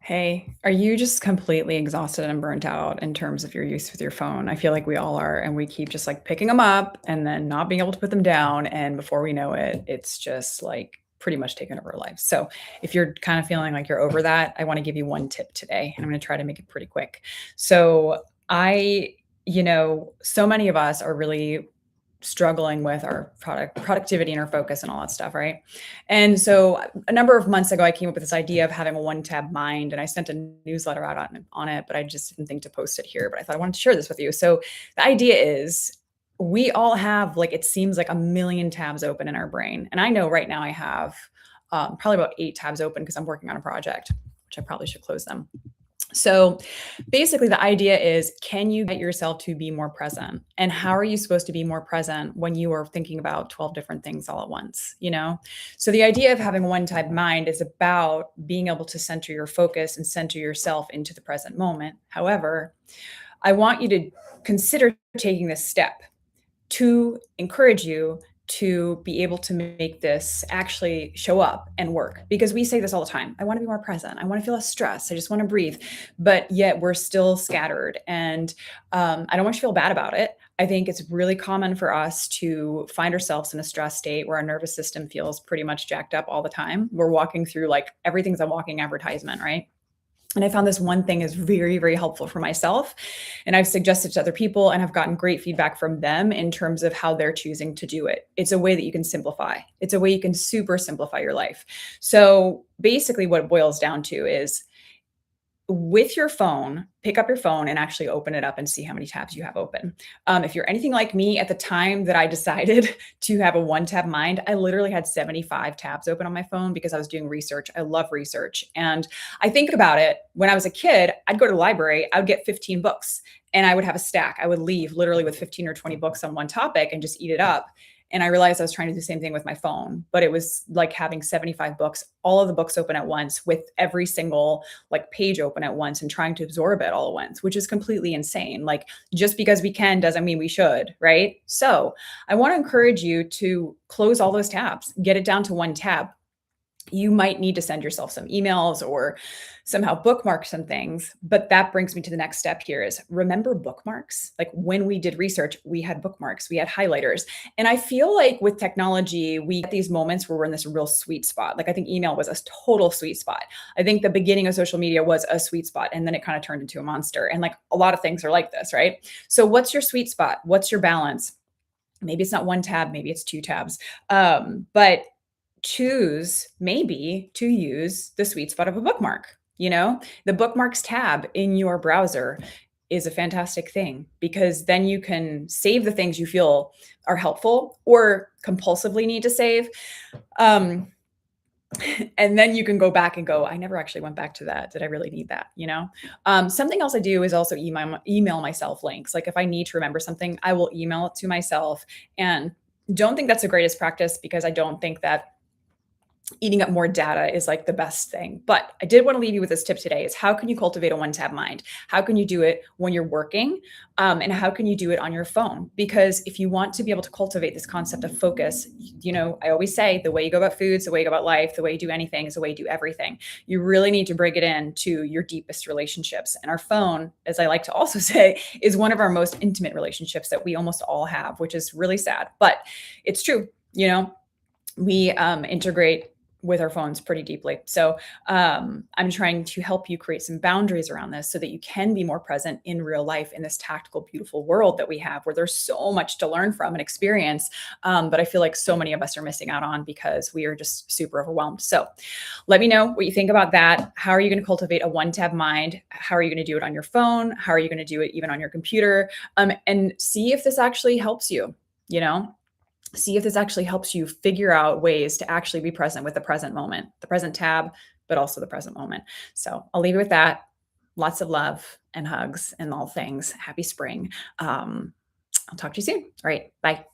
Hey, are you just completely exhausted and burnt out in terms of your use with your phone? I feel like we all are, and we keep just like picking them up and then not being able to put them down. And before we know it, it's just like pretty much taken over our lives. So, if you're kind of feeling like you're over that, I want to give you one tip today, and I'm going to try to make it pretty quick. So, so many of us are really struggling with our productivity and our focus and all that stuff, right? And so a number of months ago, I came up with this idea of having a one tab mind, and I sent a newsletter out on it, but I just didn't think to post it here. But I thought I wanted to share this with you. So the idea is we all have, like, it seems like a million tabs open in our brain. And I know right now I have probably about 8 tabs open because I'm working on a project, which I probably should close them. So basically, the idea is, can you get yourself to be more present? And how are you supposed to be more present when you are thinking about 12 different things all at once? So the idea of having a one type mind is about being able to center your focus and center yourself into the present moment. However, I want you to consider taking this step to encourage you to be able to make this actually show up and work, because we say this all the time. I want to be more present. I want to feel less stress. I just want to breathe. But yet we're still scattered. And I don't want you to feel bad about it. I think it's really common for us to find ourselves in a stress state where our nervous system feels pretty much jacked up all the time. We're walking through, like, everything's a walking advertisement, right? And I found this one thing is very, very helpful for myself. And I've suggested to other people and have gotten great feedback from them in terms of how they're choosing to do it. It's a way that you can simplify. It's a way you can super simplify your life. So basically, what it boils down to is, with your phone, pick up your phone and actually open it up and see how many tabs you have open. If you're anything like me, at the time that I decided to have a one tab mind, I literally had 75 tabs open on my phone because I was doing research. I love research. And I think about it, when I was a kid, I'd go to the library, I would get 15 books and I would have a stack. I would leave literally with 15 or 20 books on one topic and just eat it up. And I realized I was trying to do the same thing with my phone, but it was like having 75 books, all of the books open at once, with every single like page open at once, and trying to absorb it all at once, which is completely insane. Like, just because we can doesn't mean we should, right? So I want to encourage you to close all those tabs, get it down to one tab. You might need to send yourself some emails or somehow bookmark some things. But that brings me to the next step here is, remember bookmarks. Like, when we did research, we had bookmarks, we had highlighters. And I feel like with technology, we get these moments where we're in this real sweet spot. Like, I think email was a total sweet spot. I think the beginning of social media was a sweet spot, and then it kind of turned into a monster. And like, a lot of things are like this, right? So what's your sweet spot? What's your balance? Maybe it's not one tab, maybe it's 2 tabs. But choose maybe to use the sweet spot of a bookmark. The bookmarks tab in your browser is a fantastic thing, because then you can save the things you feel are helpful or compulsively need to save. Um, and then you can go back and go, I never actually went back to that. Did I really need that? Something else I do is also email myself links. Like, if I need to remember something, I will email it to myself. And don't think that's the greatest practice, because I don't think that eating up more data is like the best thing. But I did want to leave you with this tip today: is how can you cultivate a one tab mind? How can you do it when you're working? And how can you do it on your phone? Because if you want to be able to cultivate this concept of focus, I always say, the way you go about food is the way you go about life. The way you do anything is the way you do everything. You really need to bring it into your deepest relationships. And our phone, as I like to also say, is one of our most intimate relationships that we almost all have, which is really sad, but it's true. We integrate with our phones pretty deeply. So I'm trying to help you create some boundaries around this so that you can be more present in real life, in this tactical, beautiful world that we have, where there's so much to learn from and experience. But I feel like so many of us are missing out on because we are just super overwhelmed. So let me know what you think about that. How are you going to cultivate a one tab mind? How are you going to do it on your phone? How are you going to do it even on your computer? And see if this actually helps you, see if this actually helps you figure out ways to actually be present with the present moment, the present tab, but also the present moment. So I'll leave you with that. Lots of love and hugs and all things. Happy spring. I'll talk to you soon. All right. Bye.